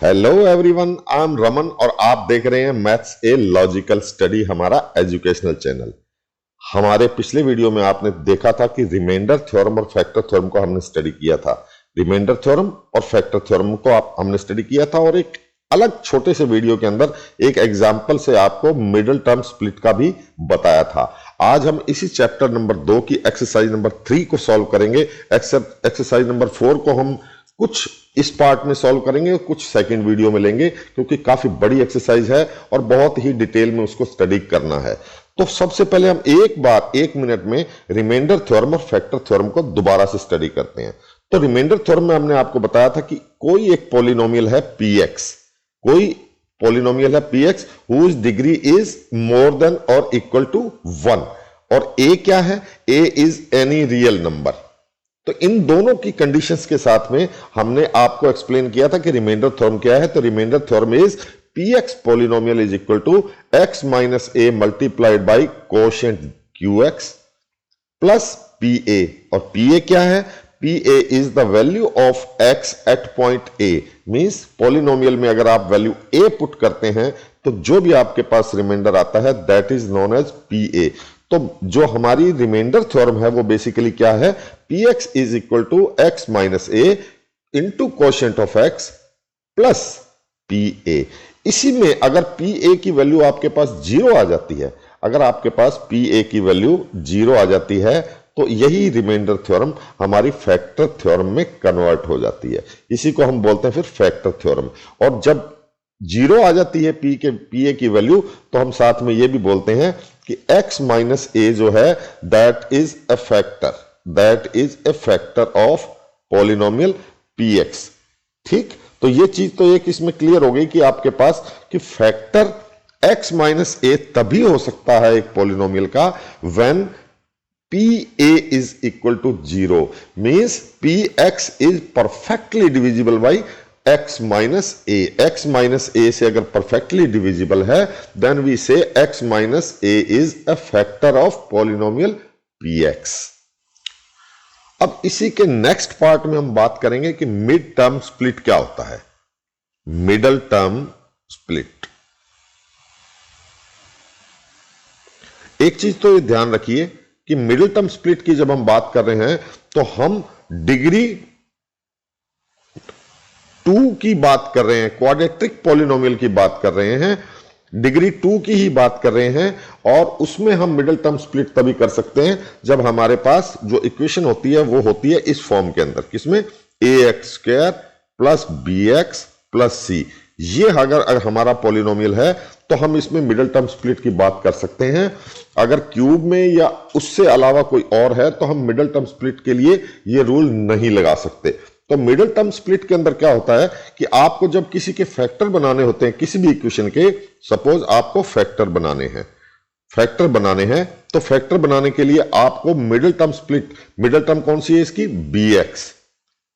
Hello everyone, I am Raman और आप देख रहे हैं मैथ्स ए लॉजिकल स्टडी, हमारा एजुकेशनल चैनल। हमारे पिछले वीडियो में आपने देखा था कि रिमाइंडर थ्योरम और फैक्टर थ्योरम को हमने स्टडी किया था। रिमाइंडर थ्योरम और फैक्टर थ्योरम को हमने स्टडी किया था और एक अलग छोटे से वीडियो के अंदर एक एग्जाम्पल से आपको मिडिल टर्म स्प्लिट का भी बताया था। आज हम इसी चैप्टर नंबर 2 की एक्सरसाइज नंबर 3 को सॉल्व करेंगे। एक्सरसाइज नंबर 4 को हम कुछ इस पार्ट में सॉल्व करेंगे, कुछ सेकंड वीडियो में लेंगे क्योंकि काफी बड़ी एक्सरसाइज है और बहुत ही डिटेल में उसको स्टडी करना है। तो सबसे पहले हम एक बार 1 मिनट में रिमाइंडर थ्योरम और फैक्टर थ्योरम को दोबारा से स्टडी करते हैं। तो रिमाइंडर थ्योरम में हमने आपको बताया था कि कोई एक पॉलिनोमियल है px, कोई पॉलिनोमियल है px whose degree is more than और इक्वल टू 1 और a क्या है, a is any real number. तो इन दोनों की कंडीशंस के साथ में हमने आपको एक्सप्लेन किया था कि रिमाइंडर थ्योरम क्या है। तो remainder theorem is px polynomial is equal to x minus a multiplied by quotient qx plus pa, और pa क्या है, pa is the value of x at point a। Means polynomial में अगर आप value a put करते हैं तो जो भी आपके पास रिमाइंडर आता है that is known as pa। तो जो हमारी रिमाइंडर थ्योरम है वो बेसिकली क्या है, px is equal to x minus a into quotient of x plus pa। इसी में अगर pa की वैल्यू आपके पास 0 आ जाती है, अगर आपके पास pa की वैल्यू 0 आ जाती है तो यही रिमाइंडर थ्योरम हमारी फैक्टर थ्योरम में कन्वर्ट हो जाती है। इसी को हम बोलते हैं फिर फैक्टर थ्योरम। और जब 0 आ जाती है pa की वैल्यू तो हम साथ में ये भी बोलते हैं कि x माइनस a जो है that is a factor, that is a factor of polynomial px। ठीक, तो ये चीज तो एक इसमें क्लियर हो गई कि आपके पास कि फैक्टर x माइनस a तभी हो सकता है एक पॉलिनोमियल का when pa is equal to 0, means px is perfectly divisible by x minus a। x minus a से अगर perfectly divisible है then we say x minus a is a factor of polynomial px। अब इसी के next part में हम बात करेंगे कि मिड टर्म स्प्लिट क्या होता है। मिडल टर्म स्प्लिट, एक चीज तो ये ध्यान रखिए कि मिडिल टर्म स्प्लिट की जब हम बात कर रहे हैं तो हम डिग्री 2 की बात कर रहे हैं, क्वाड्रेटिक पॉलिनोमियल की बात कर रहे हैं, डिग्री 2 की ही बात कर रहे हैं। और उसमें हम मिडिल टर्म स्प्लिट तभी कर सकते हैं जब हमारे पास जो इक्वेशन होती है वो होती है इस फॉर्म के अंदर, किसमें ax square plus bx plus c। ये अगर हमारा पॉलिनोमियल है तो हम इसमें मिडिल टर्म स्प्लिट की बात कर सकते हैं। अगर क्यूब में या उससे अलावा कोई और है तो हम मिडिल टर्म स्प्लिट के लिए ये रूल नहीं लगा सकते। तो मिडिल टर्म स्प्लिट के अंदर क्या होता है कि आपको जब किसी के फैक्टर बनाने होते हैं, किसी भी इक्वेशन के, सपोज आपको फैक्टर बनाने हैं, फैक्टर बनाने हैं तो फैक्टर बनाने के लिए आपको middle term split, middle term कौन सी है इसकी,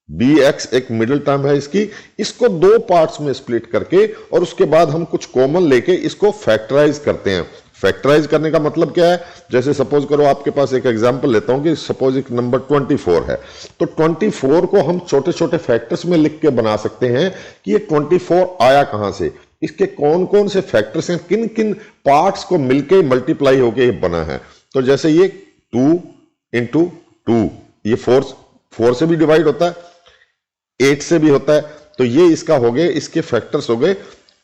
bx एक मिडिल टर्म है इसकी, इसको 2 पार्ट्स में स्प्लिट करके और उसके बाद हम कुछ कॉमन लेके इसको फैक्टराइज करते हैं। फैक्टराइज करने का मतलब क्या है, जैसे सपोज करो आपके पास एक एग्जांपल लेता हूं कि सपोज एक नंबर 24 है तो 24 को हम छोटे छोटे फैक्टर्स में लिख के बना सकते हैं कि ये 24 आया कहां से, इसके कौन कौन से फैक्टर्स हैं, किन किन पार्ट्स को मिलके मल्टीप्लाई होके ये बना है। तो जैसे ये 2 इंटू 2, ये 4 से भी डिवाइड होता है, 8 से भी होता है, तो ये इसका हो गए, इसके फैक्टर्स हो गए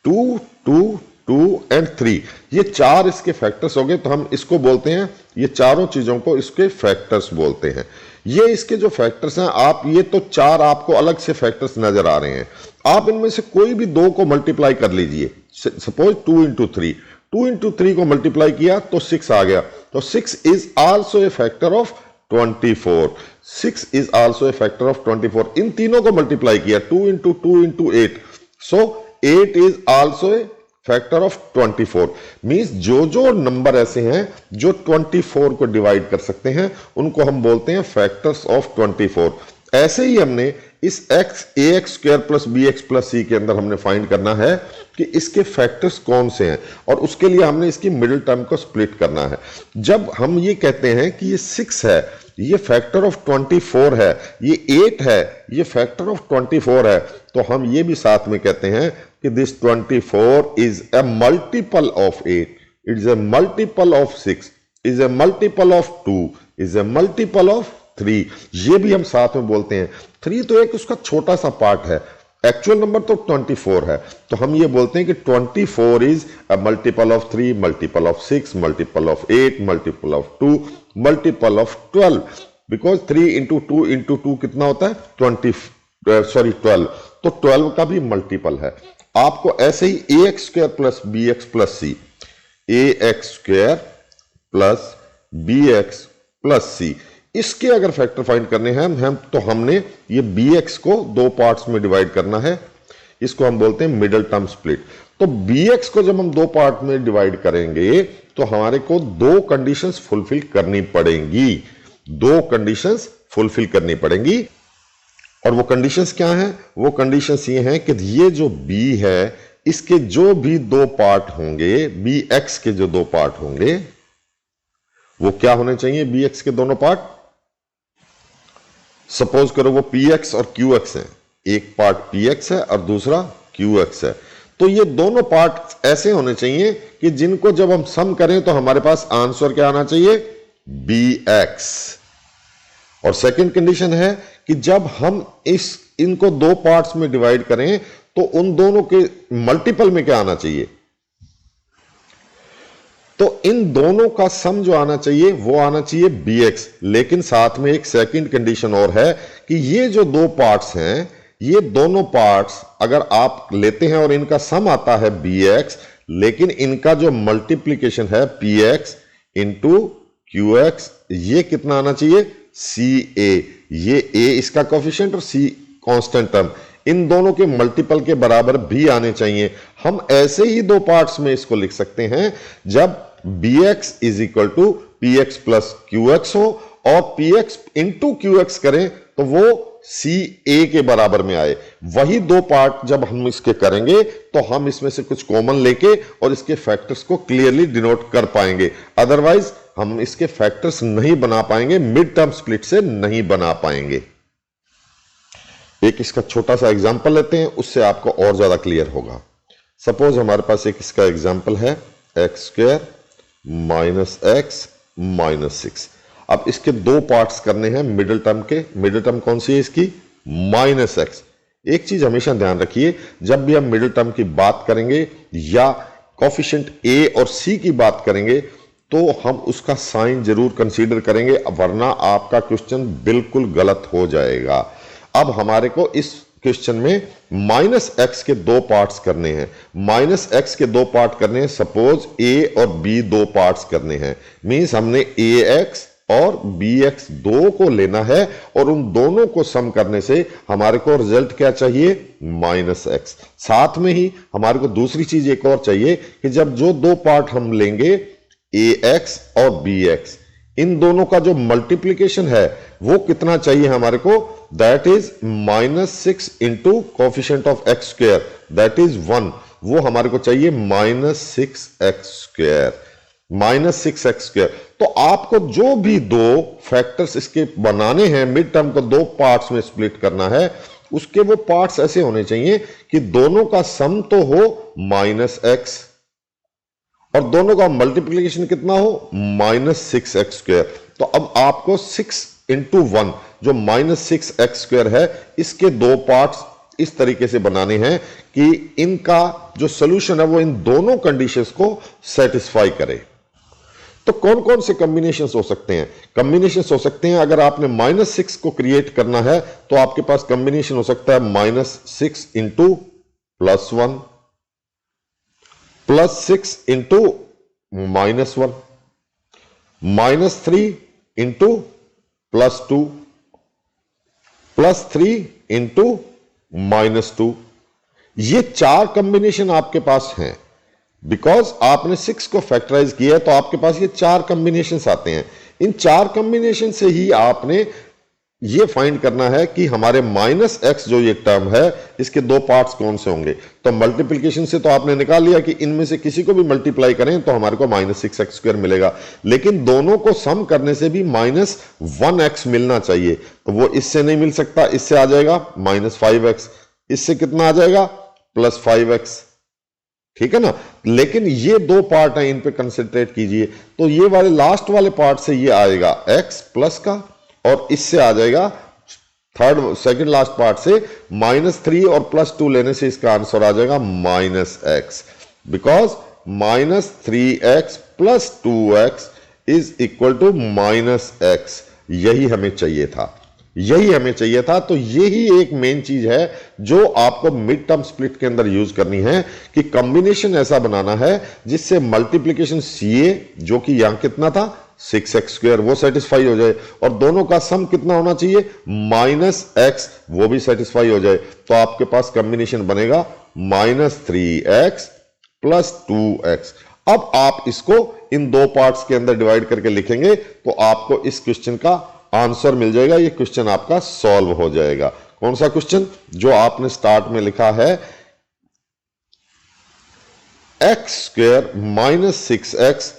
2, 2, 2 एंड 3, ये 4 इसके फैक्टर्स हो गए। तो हम इसको बोलते हैं, ये चारों चीजों को इसके फैक्टर्स बोलते हैं। ये इसके जो फैक्टर्स हैं, आप ये तो 4 आपको अलग से फैक्टर्स नजर आ रहे हैं, आप इनमें से कोई भी 2 को मल्टीप्लाई कर लीजिए। सपोज 2 इंटू 3, 2 इंटू 3 को मल्टीप्लाई किया तो 6 आ गया, तो 6 is also a factor of 24। 6 is also a factor of 24। इन तीनों को मल्टीप्लाई किया 2 into 2 into 8, so 8 is also a factor of 24। Means जो जो नंबर ऐसे हैं जो 24 को डिवाइड कर सकते हैं उनको हम बोलते हैं फैक्टर्स ऑफ 24। ऐसे ही हमने इस ax square plus bx plus c के अंदर हमने फाइंड करना है कि इसके फैक्टर्स कौन से हैं, और उसके लिए हमने इसकी मिडिल टर्म को स्प्लिट करना है। जब हम ये कहते हैं कि ये 6 है, ये फैक्टर ऑफ 24 है, ये 8 है, ये फैक्टर ऑफ 24 है, तो हम ये भी साथ में कहते हैं कि this 24 is a multiple of 8, it is a multiple of 6, is a multiple of 2, is a multiple of 3। ये भी हम साथ में बोलते हैं। 3 तो एक उसका छोटा सा पार्ट है, एक्चुअल नंबर तो 24 है, तो हम ये बोलते हैं कि 24 is a multiple of 3, multiple of 6, multiple of 8, multiple of 2, multiple of 12, because 3 into 2 into 2 कितना होता है 12, तो 12 का भी मल्टीपल है। आपको ऐसे ही ax square plus bx plus c, ax square plus bx plus c, इसके अगर फैक्टर फाइंड करने हैं हम तो हमने ये bx को दो पार्ट्स में डिवाइड करना है, इसको हम बोलते हैं मिडिल टर्म स्प्लिट। तो bx को जब हम दो पार्ट में डिवाइड करेंगे तो हमारे को दो कंडीशंस फुलफिल करनी पड़ेंगी, दो कंडीशंस फुलफिल करनी पड़ेंगी। और वो कंडीशंस क्या हैं? वो कंडीशंस ये हैं कि ये जो b है इसके जो भी दो पार्ट होंगे, bx के जो दो पार्ट होंगे वो क्या होने चाहिए? bx के दोनों पार्ट, सपोज करो वो px और qx है, एक पार्ट px है और दूसरा qx है, तो ये दोनों पार्ट ऐसे होने चाहिए कि जिनको जब हम सम करें तो हमारे पास आंसर क्या आना चाहिए? bx। और सेकंड कंडीशन है कि जब हम इनको दो पार्ट्स में डिवाइड करें तो उन दोनों के मल्टीपल में क्या आना चाहिए? तो इन दोनों का सम जो आना चाहिए वो आना चाहिए bx। लेकिन साथ में एक सेकंड कंडीशन और है कि ये जो दो पार्ट्स हैं, ये दोनों पार्ट्स अगर आप लेते हैं और इनका सम आता है bx, लेकिन इनका जो मल्टीप्लीकेशन है px इंटू qx, ये कितना आना चाहिए? ca। ये a इसका कोफिशिएंट और c कांस्टेंट टर्म, इन दोनों के मल्टीपल के बराबर भी आने चाहिए। हम ऐसे ही दो पार्ट्स में इसको लिख सकते हैं, जब bx is equal to px plus qx हो और px इंटू qx करें तो वो ca के बराबर में आए। वही दो पार्ट जब हम इसके करेंगे तो हम इसमें से कुछ कॉमन लेके और इसके फैक्टर्स को क्लियरली डिनोट कर पाएंगे, अदरवाइज हम इसके फैक्टर्स नहीं बना पाएंगे, मिड टर्म स्प्लिट से नहीं बना पाएंगे। एक इसका छोटा सा एग्जांपल लेते हैं, उससे आपको और ज्यादा क्लियर होगा। सपोज हमारे पास एक इसका एग्जांपल है x square minus x minus 6। अब इसके दो पार्ट्स करने हैं मिडिल टर्म के। मिडिल टर्म कौन सी है इसकी? Minus x. एक चीज हमेशा ध्यान रखिए, जब भी हम मिडिल टर्म की बात करेंगे या कोफिशिएंट ए और सी की बात करेंगे तो हम उसका साइन जरूर कंसीडर करेंगे, वरना आपका क्वेश्चन बिल्कुल गलत हो जाएगा। अब हमारे को इस क्वेश्चन में माइनस एक्स के दो पार्ट्स करने हैं, माइनस एक्स के दो पार्ट करने हैं। सपोज ए और बी दो पार्ट्स करने हैं, मींस हमने ए एक्स और बी एक्स दो को लेना है और उन दोनों को सम करने से हमारे को रिजल्ट क्या चाहिए? Minus x. साथ में ही हमारे को दूसरी चीज एक और चाहिए कि जब जो दो पार्ट हम लेंगे ए एक्स और बी एक्स, इन दोनों का जो मल्टीप्लीकेशन है वो कितना चाहिए हमारे को? That is -6 into coefficient of x square, that is 1। वो हमारे को चाहिए -6x स्क्वायर, -6x स्क्वायर। तो आपको जो भी दो फैक्टर्स इसके बनाने हैं, मिड टर्म को दो पार्ट्स में स्प्लिट करना है, उसके वो पार्ट्स ऐसे होने चाहिए कि दोनों का सम तो हो -x और दोनों का मल्टीप्लीकेशन कितना हो? -6x square. तो अब आपको 6 इंटू 1 जो -6x स्क्वायर है, इसके दो पार्ट्स इस तरीके से बनाने हैं कि इनका जो सॉल्यूशन है वो इन दोनों कंडीशंस को सेटिस्फाई करे। तो कौन कौन से कॉम्बिनेशंस हो सकते हैं? कॉम्बिनेशंस हो सकते हैं, अगर आपने -6 को क्रिएट करना है तो आपके पास कॉम्बिनेशन हो सकता है -6 इंटू +1, +6 इंटू -1, -3 इंटू +2, +3 इंटू -2। ये चार कॉम्बिनेशन आपके पास हैं। बिकॉज आपने 6 को फैक्टराइज किया है तो आपके पास ये चार कॉम्बिनेशन आते हैं। इन चार कॉम्बिनेशन से ही आपने ये फाइंड करना है कि हमारे माइनस एक्स जो ये टर्म है इसके दो पार्ट्स कौन से होंगे। तो मल्टीप्लिकेशन से तो आपने निकाल लिया कि इनमें से किसी को भी मल्टीप्लाई करें तो हमारे को -6x² मिलेगा, लेकिन दोनों को सम करने से भी -1x मिलना चाहिए। तो वो इससे नहीं मिल सकता, इससे आ जाएगा -5x, इससे कितना आ जाएगा +5x, ठीक है ना। लेकिन ये दो पार्ट हैं, इन पे कंसंट्रेट कीजिए। तो ये वाले लास्ट वाले पार्ट से ये आएगा x प्लस का, और इससे आ जाएगा सेकंड लास्ट पार्ट से -3 और +2 लेने से इसका आंसर आ जाएगा -x, because -3x + 2x is equal to -x। यही हमें चाहिए था, यही हमें चाहिए था। तो यही एक मेन चीज है जो आपको मिड टर्म स्प्लिट के अंदर यूज करनी है कि कॉम्बिनेशन ऐसा बनाना है जिससे मल्टीप्लिकेशन CA जो कि यहां कितना था 6x², वो सेटिस्फाई हो जाए, और दोनों का सम कितना होना चाहिए -x, वो भी सेटिस्फाई हो जाए। तो आपके पास कॉम्बिनेशन बनेगा -3x + 2x। अब आप इसको इन दो पार्ट्स के अंदर डिवाइड करके लिखेंगे तो आपको इस क्वेश्चन का आंसर मिल जाएगा। ये क्वेश्चन आपका सॉल्व हो जाएगा। कौन सा क्वेश्चन? जो आपने स्टार्ट में लिखा है x² -6x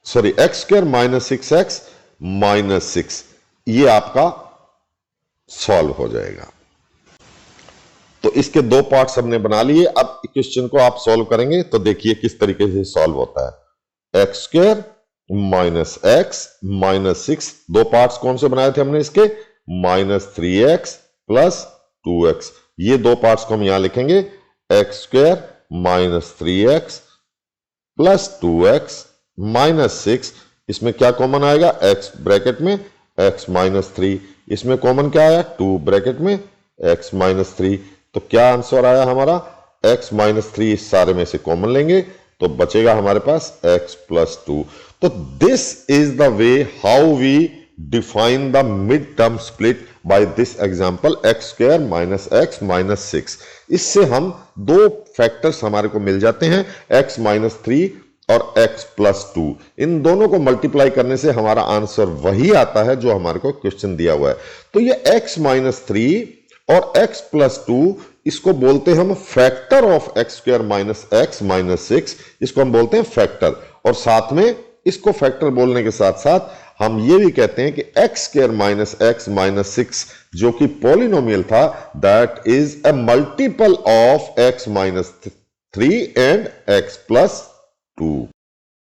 x² -6x -6, ये आपका सॉल्व हो जाएगा। तो इसके दो पार्ट्स हमने बना लिए। अब क्वेश्चन को आप सॉल्व करेंगे तो देखिए किस तरीके से सॉल्व होता है। x² -x -6, दो पार्ट्स कौन से बनाए थे हमने इसके, -3x + 2x। ये दो पार्ट्स को हम यहां लिखेंगे, x² -3x + 2x -6। इसमें क्या कॉमन आएगा, x ब्रैकेट में x -3, इसमें कॉमन क्या आया 2 ब्रैकेट में x -3। तो क्या आंसर आया हमारा x -3, इस सारे में से कॉमन लेंगे तो बचेगा हमारे पास x + 2। तो this is the way how we define the mid term split by this example x² -x -6। इससे हम दो फैक्टर्स हमारे को मिल जाते हैं, x -3 और x + 2। इन दोनों को मल्टीप्लाई करने से हमारा आंसर वही आता है जो हमारे को क्वेश्चन दिया हुआ है। तो ये x -3 और x + 2, इसको बोलते हैं हम फैक्टर ऑफ x² -x -6, इसको हम बोलते हैं फैक्टर। और साथ में इसको फैक्टर बोलने के साथ साथ हम ये भी कहते हैं कि x² -x -6 जो कि पॉलिनोमियल था, that is a multiple of x -3 and x + 2।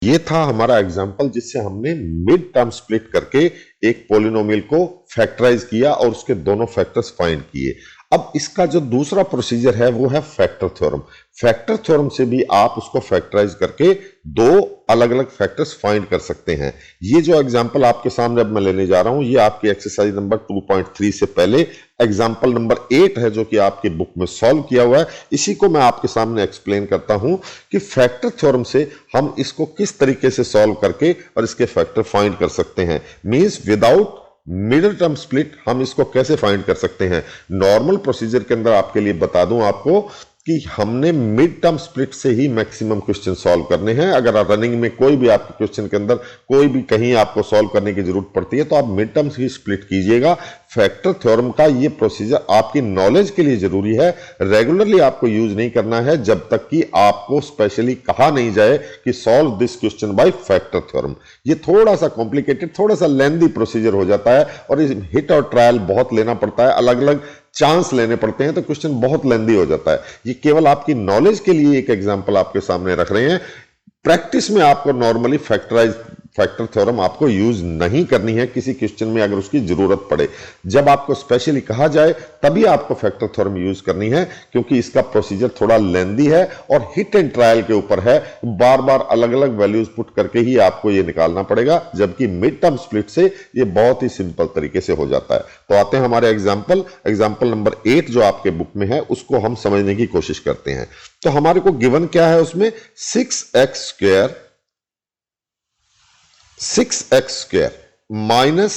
ये था हमारा एग्जाम्पल जिससे हमने मिड टर्म स्प्लिट करके एक पॉलिनोमियल को फैक्टराइज किया और उसके दोनों फैक्टर्स फाइंड किए। अब इसका जो दूसरा प्रोसीजर है वो है फैक्टर थ्योरम। फैक्टर थ्योरम से भी आप उसको फैक्टराइज करके दो अलग अलग फैक्टर्स फाइंड कर सकते हैं। ये जो एग्जांपल आपके सामने अब मैं लेने जा रहा हूं, ये आपकी एक्सरसाइज नंबर 2.3 से पहले एग्जांपल नंबर 8 है जो कि आपकी बुक में सॉल्व किया हुआ है। इसी को मैं आपके सामने एक्सप्लेन करता हूं कि फैक्टर थ्योरम से हम इसको किस तरीके से सॉल्व करके और इसके फैक्टर फाइंड कर सकते हैं। Means without middle term split हम इसको कैसे फाइंड कर सकते हैं। नॉर्मल प्रोसीजर के अंदर आपके लिए बता दूं आपको कि हमने मिड टर्म स्प्लिट से ही मैक्सिमम क्वेश्चन सॉल्व करने हैं। अगर रनिंग में कोई भी आपके क्वेश्चन के अंदर कोई भी कहीं आपको सॉल्व करने की जरूरत पड़ती है तो आप मिड टर्म ही स्प्लिट कीजिएगा। फैक्टर थ्योरम का ये प्रोसीजर आपकी नॉलेज के लिए जरूरी है, रेगुलरली आपको यूज नहीं करना है जब तक कि आपको स्पेशली कहा नहीं जाए कि solve this question by factor theorem. ये थोड़ा सा कॉम्प्लिकेटेड, थोड़ा सा लेंथी प्रोसीजर हो जाता है और इस हिट और ट्रायल बहुत लेना पड़ता है, अलग अलग चांस लेने पड़ते हैं, तो क्वेश्चन बहुत लेंदी हो जाता है। ये केवल आपकी नॉलेज के लिए एक एग्जांपल आपके सामने रख रहे हैं। प्रैक्टिस में आपको नॉर्मली फैक्टर थ्योरम आपको यूज नहीं करनी है किसी क्वेश्चन में अगर उसकी जरूरत पड़े। जब आपको स्पेशली कहा जाए तभी आपको फैक्टर थ्योरम यूज करनी है, क्योंकि इसका प्रोसीजर थोड़ा लेंदी है और हिट एंड ट्रायल के ऊपर है। बार बार अलग अलग वैल्यूज पुट करके ही आपको ये निकालना पड़ेगा, जबकि मिड टर्म स्प्लिट से ये बहुत ही सिंपल तरीके से हो जाता है। तो आते हैं हमारे एग्जाम्पल नंबर 8 जो आपके बुक में है, उसको हम समझने की कोशिश करते हैं। तो हमारे को गिवन क्या है उसमें, 6x² minus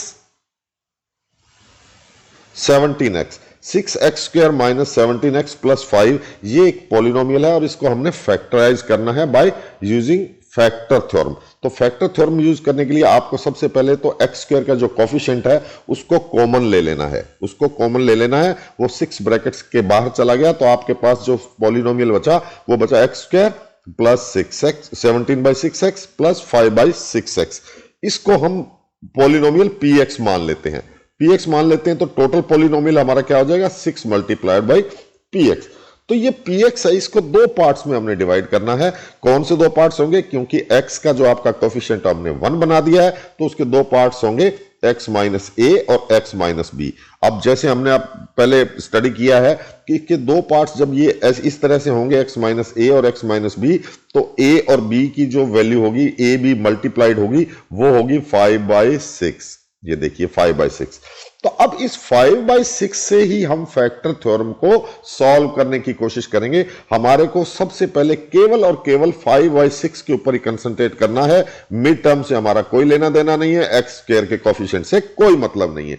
17x, 6x² - 17x + 5, ये एक पॉलिनोमियल है और इसको हमने फैक्टराइज करना है बाय यूजिंग फैक्टर थ्योरम। तो फैक्टर थ्योरम यूज करने के लिए आपको सबसे पहले तो एक्स स्क्वायर का जो कोफिशिएंट है उसको कॉमन ले लेना है, उसको कॉमन ले लेना है। वो 6 ब्रैकेट्स के बाहर चला गया तो आपके पास जो पॉलिनोमियल बचा वो बचा x square plus 6x 17/6x plus 5/6x। इसको हम पॉलिनोमियल px मान लेते हैं, px मान लेते हैं तो टोटल पॉलिनोमियल हमारा क्या हो जाएगा 6 मल्टीप्लाइड बाई px। तो ये px है, इसको दो पार्ट्स में हमने डिवाइड करना है। कौन से दो पार्ट्स होंगे, क्योंकि x का जो आपका कोफिशिएंट हमने 1 बना दिया है तो उसके दो पार्ट्स होंगे x माइनस ए और x माइनस बी। अब जैसे हमने अब पहले स्टडी किया है कि इसके दो पार्ट्स जब ये इस तरह से होंगे x माइनस ए और x माइनस बी, तो a और b की जो वैल्यू होगी a b मल्टीप्लाइड होगी वो होगी 5/6। ये देखिए 5/6। तो अब इस 5/6 से ही हम फैक्टर थ्योरम को सॉल्व करने की कोशिश करेंगे। हमारे को सबसे पहले केवल और केवल 5/6 के ऊपर ही कंसंट्रेट करना है। मिड टर्म से हमारा कोई लेना देना नहीं है, एक्स स्क्वायर के कोफिशिएंट से कोई मतलब नहीं है।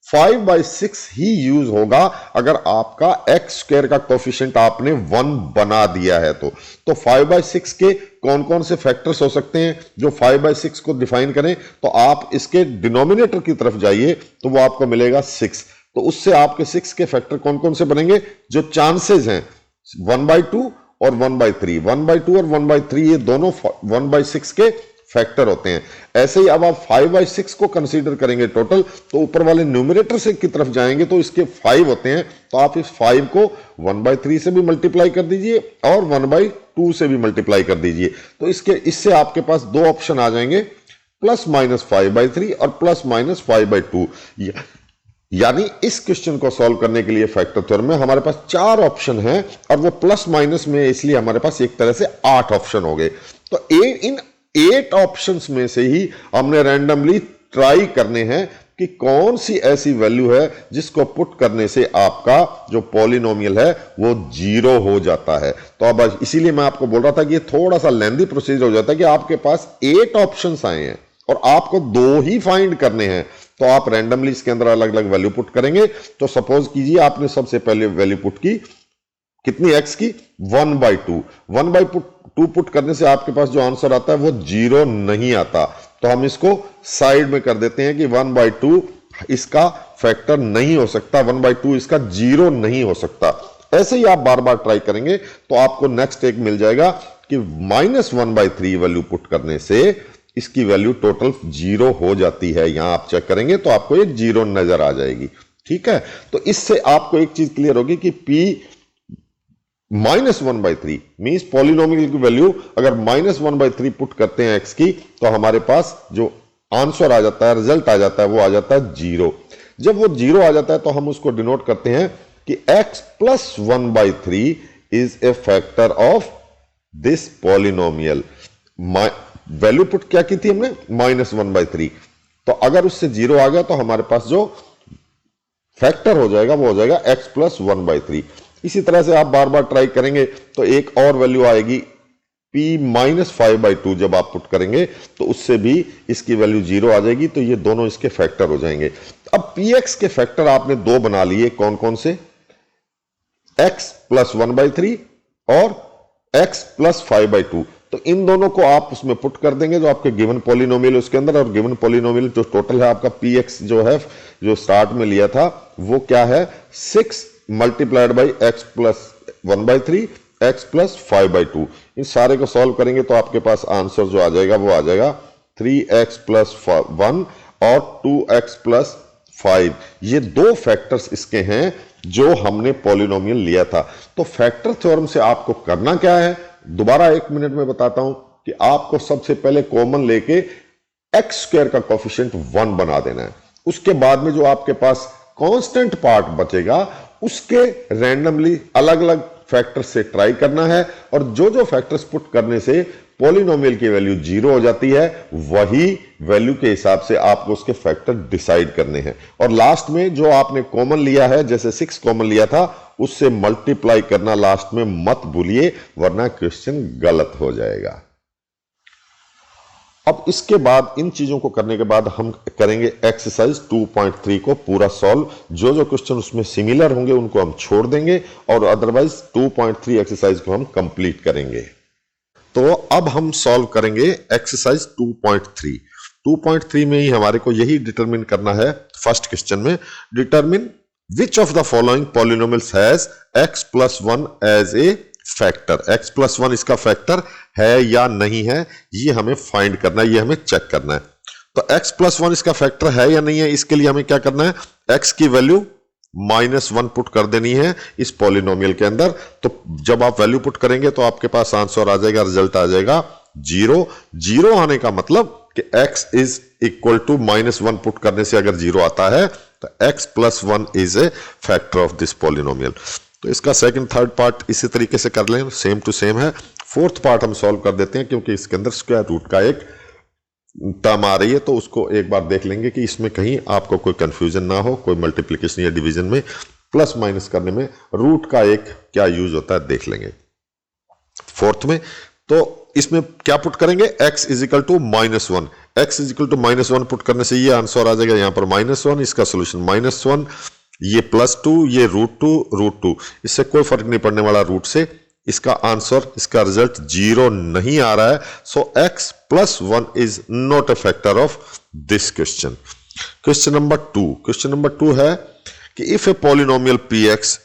5/6 ही यूज होगा अगर आपका एक्स स्क्वायर का कोफिशिएंट आपने 1 बना दिया है तो 5/6 के कौन कौन से फैक्टर्स हो सकते हैं जो 5/6 को डिफाइन करें, तो आप इसके डिनोमिनेटर की तरफ जाइए तो वो आपको मिलेगा 6। तो उससे आपके 6 के फैक्टर कौन कौन से बनेंगे, जो चांसेस हैं 1/2 और 1/3, 1/2 और 1/3 ये दोनों 1/6 के फैक्टर होते हैं। ऐसे ही अब आप 5/6 को कंसीडर करेंगे टोटल, तो ऊपर वाले न्यूमरेटर से की तरफ जाएंगे तो इसके 5 होते हैं, तो आप इस 5 को 1/3 से भी मल्टीप्लाई कर दीजिए और 1/2 से भी मल्टीप्लाई कर दीजिए। तो इससे आपके पास दो ऑप्शन आ जाएंगे, प्लस माइनस 5/3 और प्लस माइनस 5/2। यानी इस क्वेश्चन को सॉल्व करने के लिए फैक्टर थ्योरम में हमारे पास 4 ऑप्शन हैं और वो प्लस माइनस में, इसलिए हमारे पास एक तरह से 8 ऑप्शन हो गए। तो इन 8 ऑप्शंस में से ही हमने रैंडमली ट्राई करने हैं कि कौन सी ऐसी वैल्यू है जिसको पुट करने से आपका जो पॉलिनोमियल है वो 0 हो जाता है। तो अब इसीलिए मैं आपको बोल रहा था कि ये थोड़ा सा लेंथी प्रोसीजर हो जाता है कि आपके पास 8 ऑप्शंस आए हैं और आपको 2 ही फाइंड करने हैं। तो आप रैंडमली इसके अंदर अलग अलग वैल्यू पुट करेंगे। तो सपोज कीजिए आपने सबसे पहले वैल्यू पुट की कितनी, x की 1/2। 1/2 पुट करने से आपके पास जो आंसर आता है वो 0 नहीं आता। तो हम इसको साइड में कर देते हैं कि 1/2 इसका फैक्टर नहीं हो सकता, 1/2 इसका 0 नहीं हो सकता। ऐसे ही आप बार बार ट्राई करेंगे तो आपको नेक्स्ट एक मिल जाएगा कि -1/3 वैल्यू पुट करने से इसकी वैल्यू टोटल 0 हो जाती है। यहां आप चेक करेंगे तो आपको एक 0 नजर आ जाएगी। ठीक है, तो इससे आपको एक चीज क्लियर होगी कि P -1/3 मीन्स पॉलिनोमियल की वैल्यू अगर -1/3 पुट करते हैं x की, तो हमारे पास जो आंसर आ जाता है, रिजल्ट आ जाता है, वो आ जाता है 0। जब वो 0 आ जाता है तो हम उसको डिनोट करते हैं कि x + 1/3 is a factor of this polynomial. Value put क्या की थी हमने, -1/3। तो अगर उससे 0 आ गया तो हमारे पास जो फैक्टर हो जाएगा वो हो जाएगा x + 1/3। इसी तरह से आप बार बार ट्राई करेंगे तो एक और वैल्यू आएगी P -5/2। जब आप पुट करेंगे तो उससे भी इसकी वैल्यू 0 आ जाएगी। तो ये दोनों इसके फैक्टर हो जाएंगे। अब px के फैक्टर आपने दो बना लिए, कौन कौन से, x + 1/3 और x + 5/2। तो इन दोनों को आप उसमें पुट कर देंगे जो आपके गिवन पॉलिनोमियल उसके अंदर, और गिवन पॉलिनोमियल जो टोटल है आपका px जो है, जो स्टार्ट में लिया था वो क्या है, 6 मल्टीप्लाइड बाई x + 1/3 x + 5/2। इन सारे को सॉल्व करेंगे तो आपके पास आंसर जो आ जाएगा वो आ जाएगा 3x + 1 और 2x + 5। ये दो फैक्टर्स इसके हैं जो हमने पॉलिनोमियल लिया था। तो फैक्टर थ्योरम से आपको करना क्या है, दोबारा 1 मिनट में बताता हूं कि आपको सबसे पहले कॉमन लेके एक्स स्क्वायर का कोफिशिएंट 1 बना देना है। उसके बाद में जो आपके पास कांस्टेंट पार्ट बचेगा उसके रैंडमली अलग अलग फैक्टर से ट्राई करना है, और जो जो फैक्टर्स पुट करने से पॉलिनोमियल की वैल्यू 0 हो जाती है वही वैल्यू के हिसाब से आपको उसके फैक्टर डिसाइड करने हैं। और लास्ट में जो आपने कॉमन लिया है, जैसे 6 कॉमन लिया था, उससे मल्टीप्लाई करना लास्ट में मत भूलिए, वरना क्वेश्चन गलत हो जाएगा। अब इसके बाद इन चीजों को करने के बाद हम करेंगे एक्सरसाइज 2.3 को पूरा सॉल्व। जो जो क्वेश्चन उसमें सिमिलर होंगे उनको हम छोड़ देंगे और अदरवाइज 2.3 एक्सरसाइज को हम कंप्लीट करेंगे। तो अब हम सॉल्व करेंगे एक्सरसाइज 2.3। 2.3 में ही हमारे को यही डिटरमिन करना है। फर्स्ट क्वेश्चन में determine which of the following polynomials has x plus 1 as a factor. x plus 1 इसका फैक्टर है या नहीं है, ये हमें फाइंड करना है, ये हमें चेक करना है। तो x प्लस 1 इसका फैक्टर है या नहीं है, इसके लिए हमें क्या करना है, x की वैल्यू -1 पुट कर देनी है इस पॉलिनोमियल के अंदर। तो जब आप वैल्यू पुट करेंगे तो आपके पास आंसर आ जाएगा, रिजल्ट आ जाएगा 0। 0 आने का मतलब कि x is equal to -1 put करने से अगर 0 आता है तो x plus 1 is a factor of this polynomial. तो इसका सेकंड थर्ड पार्ट इसी तरीके से कर लें, सेम टू सेम है। फोर्थ पार्ट हम सॉल्व कर देते हैं क्योंकि इसके अंदर स्क्वायर रूट का एक टर्म आ रही है, तो उसको एक बार देख लेंगे कि इसमें कहीं आपको कोई कंफ्यूजन ना हो। कोई मल्टीप्लिकेशन या डिवीजन में प्लस माइनस करने में रूट का एक क्या यूज होता है देख लेंगे फोर्थ में। तो इसमें क्या पुट करेंगे, x is equal to -1। x is equal to -1 put करने से ये आंसर आ जाएगा, यहां पर -1, इसका सोल्यूशन -1, ये +2, ये √2। इससे कोई फर्क नहीं पड़ने वाला रूट से। इसका आंसर, इसका रिजल्ट 0 नहीं आ रहा है। So x plus 1 is not a factor of this question. Question number 2। Question number 2 है कि if a polynomial px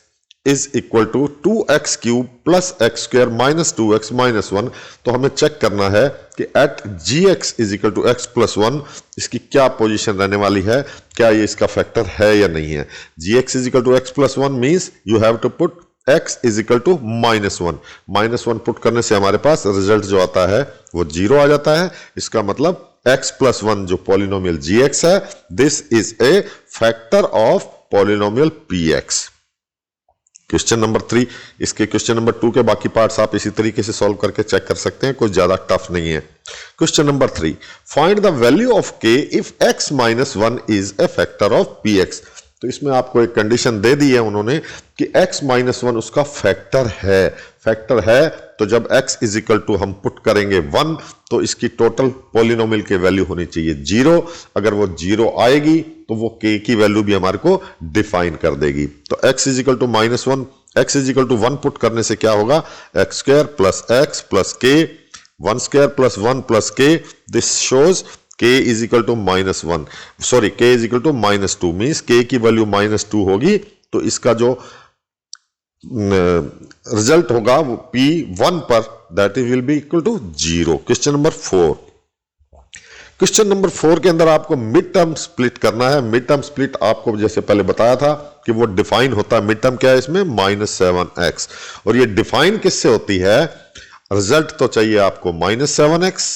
is equal to 2x cube plus x square minus 2x minus 1, तो हमें check करना है कि at gx is equal to x plus 1 इसकी क्या position रहने वाली है, क्या ये इसका फैक्टर है या नहीं है। gx is equal to x plus 1 means you have to put x is equal to -1। -1 put करने से हमारे पास रिजल्ट जो आता है वो 0 आ जाता है। इसका मतलब x प्लस 1 जो पॉलिनोमियल gx है, this is a factor of polynomial px। Question number 3। इसके क्वेश्चन नंबर 2 के बाकी पार्ट्स आप इसी तरीके से सॉल्व करके चेक कर सकते हैं, कोई ज्यादा टफ नहीं है। Question number 3, find the value of k if x minus 1 is a factor of px। तो इसमें आपको एक कंडीशन दे दी है उन्होंने कि x माइनस 1 उसका फैक्टर है। फैक्टर है तो जब x इज इक्वल टू हम पुट करेंगे 1 तो इसकी टोटल पॉलिनोमियल की वैल्यू होनी चाहिए 0। अगर वो 0 आएगी तो वो k की वैल्यू भी हमारे को डिफाइन कर देगी। तो x is equal to -1, x is equal to 1 put करने से क्या होगा, x square plus x plus k, 1 square plus 1 plus k, this shows k is equal to -1, sorry k is equal to -2 means k की value -2 होगी। तो इसका जो result होगा वो P1 पर that will be equal to 0। Question number 4। Question number 4 के अंदर आपको मिड टर्म स्प्लिट करना है। मिड टर्म स्प्लिट आपको जैसे पहले बताया था कि वो डिफाइन होता है, मिड टर्म क्या है इसमें -7x, और ये डिफाइन किससे होती है, रिजल्ट तो चाहिए आपको -7x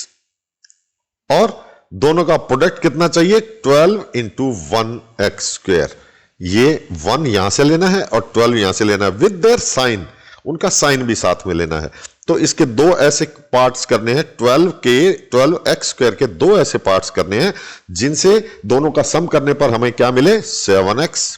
और दोनों का प्रोडक्ट कितना चाहिए 12 इंटू 1x स्क्वायर। ये 1 यहां से लेना है और 12 यहां से लेना है विद देयर साइन, उनका साइन भी साथ में लेना है। तो इसके दो ऐसे पार्ट्स करने हैं, 12x स्क्वायर के दो ऐसे पार्ट्स करने हैं जिनसे दोनों का सम करने पर हमें क्या मिले 7x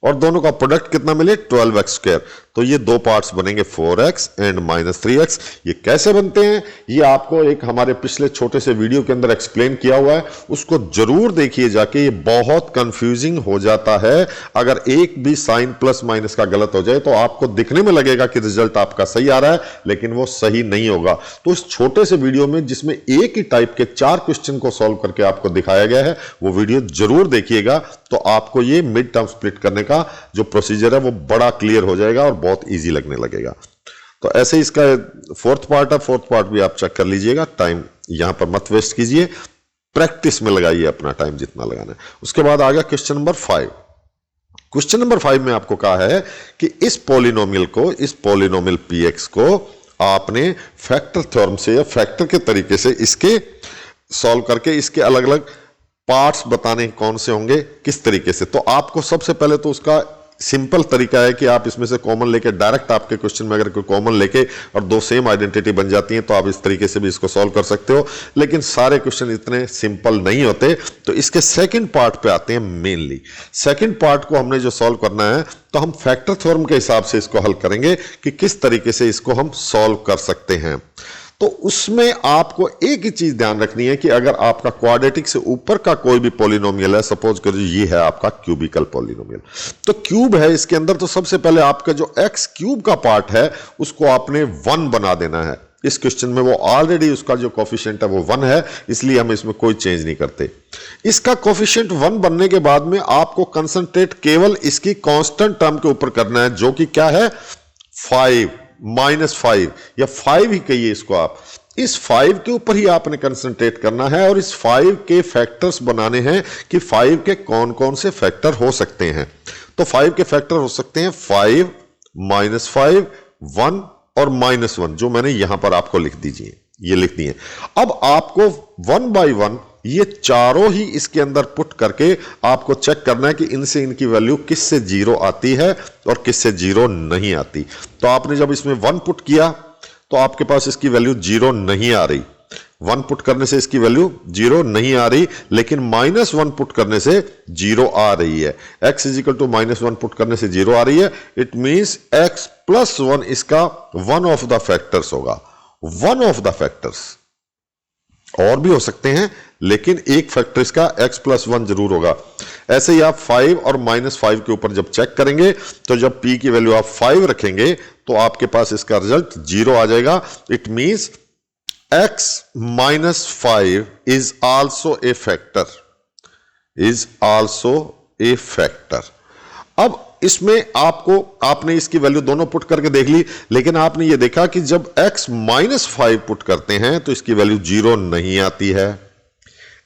और दोनों का प्रोडक्ट कितना मिले 12x स्क्वायर। तो ये दो पार्ट्स बनेंगे 4x एंड -3x। ये कैसे बनते हैं ये आपको एक हमारे पिछले छोटे से वीडियो के अंदर एक्सप्लेन किया हुआ है, उसको जरूर देखिए जाके। ये बहुत कंफ्यूजिंग हो जाता है, अगर एक भी साइन प्लस माइनस का गलत हो जाए तो आपको दिखने में लगेगा कि रिजल्ट आपका सही आ रहा है, लेकिन वो सही नहीं होगा। तो इस छोटे से वीडियो में जिसमें एक ही टाइप के 4 क्वेश्चन को सॉल्व करके आपको दिखाया गया है, वो वीडियो जरूर देखिएगा, तो आपको ये मिड टर्म स्प्लिट करने का जो प्रोसीजर है वो बड़ा क्लियर हो जाएगा और बहुत इजी लगने लगेगा। तो ऐसे इसका फोर्थ पार्ट है, फोर्थ पार्ट भी आप चेक कर लीजिएगा। टाइम यहां पर मत वेस्ट कीजिए, प्रैक्टिस में लगाइए अपना टाइम जितना लगाना है। उसके बाद आ गया क्वेश्चन नंबर 5। क्वेश्चन नंबर 5 में आपको कहा है कि इस पॉलिनोमियल को, इस पॉलिनोमियल px को आपने फैक्टर थ्योरम से या फैक्टर के तरीके से इसके सॉल्व करके इसके अलग अलग पार्ट्स बताने कौन से होंगे, किस तरीके से। तो आपको सबसे पहले तो उसका सिंपल तरीका है कि आप इसमें से कॉमन लेके डायरेक्ट आपके क्वेश्चन में अगर कोई कॉमन लेके और दो सेम आइडेंटिटी बन जाती हैं तो आप इस तरीके से भी इसको सॉल्व कर सकते हो, लेकिन सारे क्वेश्चन इतने सिंपल नहीं होते। तो इसके सेकंड पार्ट पे आते हैं। मेनली सेकंड पार्ट को हमने जो सॉल्व करना है तो हम फैक्टर थ्योरम के हिसाब से इसको हल करेंगे कि किस तरीके से इसको हम सॉल्व कर सकते हैं। तो उसमें आपको एक ही चीज ध्यान रखनी है कि अगर आपका क्वाड्रेटिक से ऊपर का कोई भी पॉलिनोमियल है, सपोज करिए ये है आपका क्यूबिकल पॉलिनोमियल, तो क्यूब है इसके अंदर, तो सबसे पहले आपका जो एक्स क्यूब का पार्ट है उसको आपने 1 बना देना है। इस क्वेश्चन में वो ऑलरेडी उसका जो कोफिशिएंट है वो 1 है, इसलिए हम इसमें कोई चेंज नहीं करते। इसका कोफिशिएंट 1 बनने के बाद में आपको कंसंट्रेट केवल इसकी कांस्टेंट टर्म के ऊपर करना है, जो कि क्या है 5 -5 या 5 ही कहिए इसको आप। इस 5 के ऊपर ही आपने कंसंट्रेट करना है और इस 5 के फैक्टर्स बनाने हैं कि 5 के कौन कौन से फैक्टर हो सकते हैं। तो 5 के फैक्टर हो सकते हैं 5 -5 1 और -1, जो मैंने यहां पर आपको लिख दीजिए, ये लिख दिए। अब आपको 1 बाय 1 ये चारों ही इसके अंदर पुट करके आपको चेक करना है कि इनसे इनकी वैल्यू किससे 0 आती है और किससे 0 नहीं आती। तो आपने जब इसमें 1 पुट किया तो आपके पास इसकी वैल्यू 0 नहीं आ रही, 1 पुट करने से इसकी वैल्यू 0 नहीं आ रही, लेकिन -1 पुट करने से 0 आ रही है। x = -1 पुट करने से 0 आ रही है, इट मींस x + 1 इसका वन ऑफ द फैक्टर्स होगा। वन ऑफ द फैक्टर्स, और भी हो सकते हैं लेकिन एक फैक्टर इसका x + 1 जरूर होगा। ऐसे ही आप 5 और -5 के ऊपर जब चेक करेंगे तो जब p की वैल्यू आप 5 रखेंगे तो आपके पास इसका रिजल्ट 0 आ जाएगा। It means x -5 is also a factor, is also a factor। अब इसमें आपने इसकी वैल्यू दोनों पुट करके देख ली, लेकिन आपने ये देखा कि जब x -5 पुट करते हैं तो इसकी वैल्यू 0 नहीं आती है।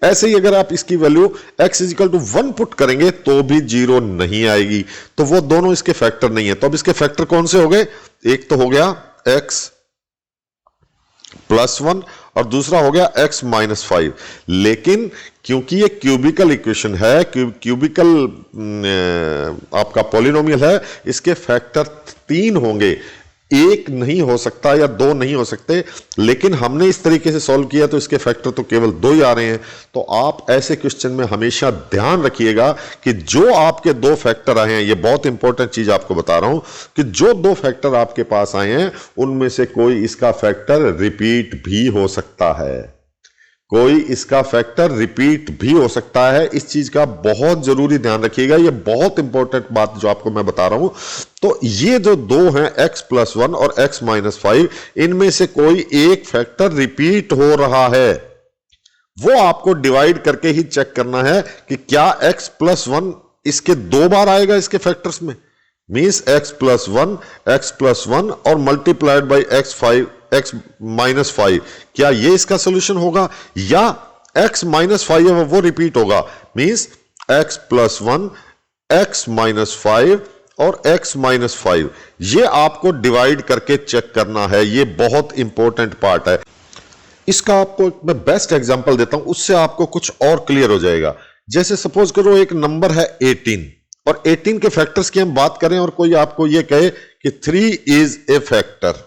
ऐसे ही अगर आप इसकी वैल्यू x = 1 पुट करेंगे तो भी 0 नहीं आएगी, तो वो दोनों इसके फैक्टर नहीं है। तो अब इसके फैक्टर कौन से हो गए, एक तो हो गया x + 1 और दूसरा हो गया x -5। लेकिन क्योंकि ये क्यूबिकल इक्वेशन है, क्यूबिकल आपका पॉलिनोमियल है, इसके फैक्टर 3 होंगे, एक नहीं हो सकता या 2 नहीं हो सकते। लेकिन हमने इस तरीके से सॉल्व किया तो इसके फैक्टर तो केवल 2 ही आ रहे हैं। तो आप ऐसे क्वेश्चन में हमेशा ध्यान रखिएगा कि जो आपके 2 फैक्टर आए हैं, ये बहुत इंपॉर्टेंट चीज आपको बता रहा हूं कि जो 2 फैक्टर आपके पास आए हैं उनमें से कोई इसका फैक्टर रिपीट भी हो सकता है, कोई इसका फैक्टर रिपीट भी हो सकता है। इस चीज का बहुत जरूरी ध्यान रखिएगा, ये बहुत इंपॉर्टेंट बात जो आपको मैं बता रहा हूं। तो ये जो 2 हैं x + 1 और x -5, इनमें से कोई एक फैक्टर रिपीट हो रहा है, वो आपको डिवाइड करके ही चेक करना है कि क्या x + 1 इसके 2 बार आएगा इसके फैक्टर्स में। मींस x + 1 और मल्टीप्लाइड बाई x -5, क्या ये इसका सोल्यूशन होगा, या x -5 है वो रिपीट होगा। मींस x + 1 x -5 और x -5, ये आपको डिवाइड करके चेक करना है। ये बहुत इंपॉर्टेंट पार्ट है। इसका आपको मैं बेस्ट एग्जांपल देता हूं, उससे आपको कुछ और क्लियर हो जाएगा। जैसे सपोज करो एक नंबर है 18 और 18 के फैक्टर्स की हम बात करें और कोई आपको ये कहे कि 3 इज ए फैक्टर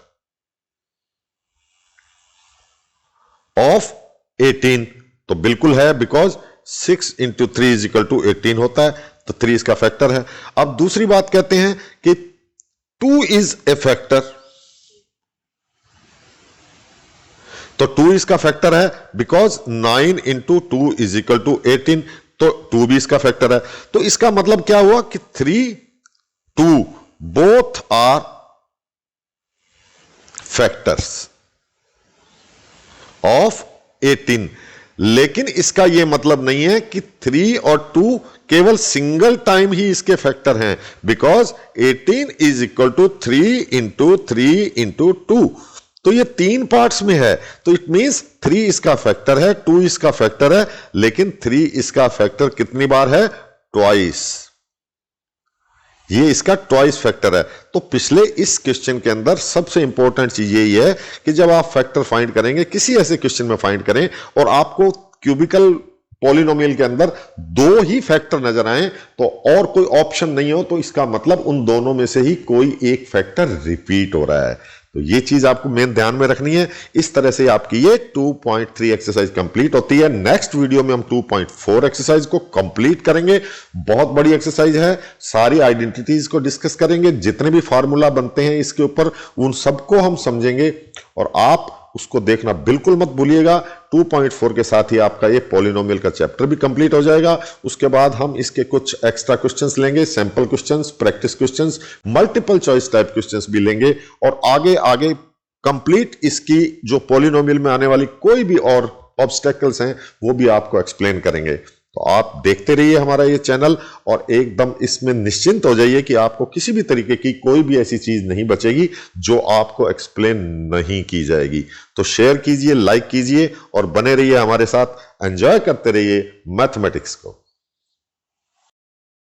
ऑफ 18, तो बिल्कुल है, बिकॉज 6 × 3 = 18 होता है, तो 3 इसका फैक्टर है। अब दूसरी बात कहते हैं कि 2 इज ए फैक्टर, तो 2 इसका फैक्टर है बिकॉज 9 × 2 = 18, तो 2 भी इसका फैक्टर है। तो इसका मतलब क्या हुआ कि 3, 2 बोथ आर फैक्टर्स ऑफ 18। लेकिन इसका यह मतलब नहीं है कि 3 और 2 केवल सिंगल टाइम ही इसके फैक्टर हैं, बिकॉज 18 = 3 × 3 × 2, तो ये 3 पार्ट्स में है। तो इट मींस 3 इसका फैक्टर है, 2 इसका फैक्टर है, लेकिन 3 इसका फैक्टर कितनी बार है, ट्वाइस। ये इसका ट्वाइस फैक्टर है। तो पिछले इस क्वेश्चन के अंदर सबसे इंपॉर्टेंट चीज यही है कि जब आप फैक्टर फाइंड करेंगे, किसी ऐसे क्वेश्चन में फाइंड करें और आपको क्यूबिकल पॉलिनोमियल के अंदर 2 ही फैक्टर नजर आए तो और कोई ऑप्शन नहीं हो, तो इसका मतलब उन दोनों में से ही कोई एक फैक्टर रिपीट हो रहा है। तो ये चीज आपको मेन ध्यान में रखनी है। इस तरह से आपकी ये 2.3 एक्सरसाइज कंप्लीट होती है। नेक्स्ट वीडियो में हम 2.4 एक्सरसाइज को कंप्लीट करेंगे। बहुत बड़ी एक्सरसाइज है, सारी आइडेंटिटीज को डिस्कस करेंगे, जितने भी फार्मूला बनते हैं इसके ऊपर उन सबको हम समझेंगे और आप उसको देखना बिल्कुल मत भूलिएगा। 2.4 के साथ ही आपका ये पॉलिनोमियल का चैप्टर भी कंप्लीट हो जाएगा। उसके बाद हम इसके कुछ एक्स्ट्रा क्वेश्चंस लेंगे, sample questions, practice questions, multiple choice type questions भी लेंगे और आगे आगे कंप्लीट इसकी जो पॉलिनोमियल में आने वाली कोई भी और ऑब्स्टेकल्स हैं वो भी आपको एक्सप्लेन करेंगे। तो आप देखते रहिए हमारा ये चैनल और एकदम इसमें निश्चिंत हो जाइए कि आपको किसी भी तरीके की कोई भी ऐसी चीज नहीं बचेगी जो आपको एक्सप्लेन नहीं की जाएगी। तो शेयर कीजिए, लाइक कीजिए और बने रहिए हमारे साथ, एंजॉय करते रहिए मैथमेटिक्स को।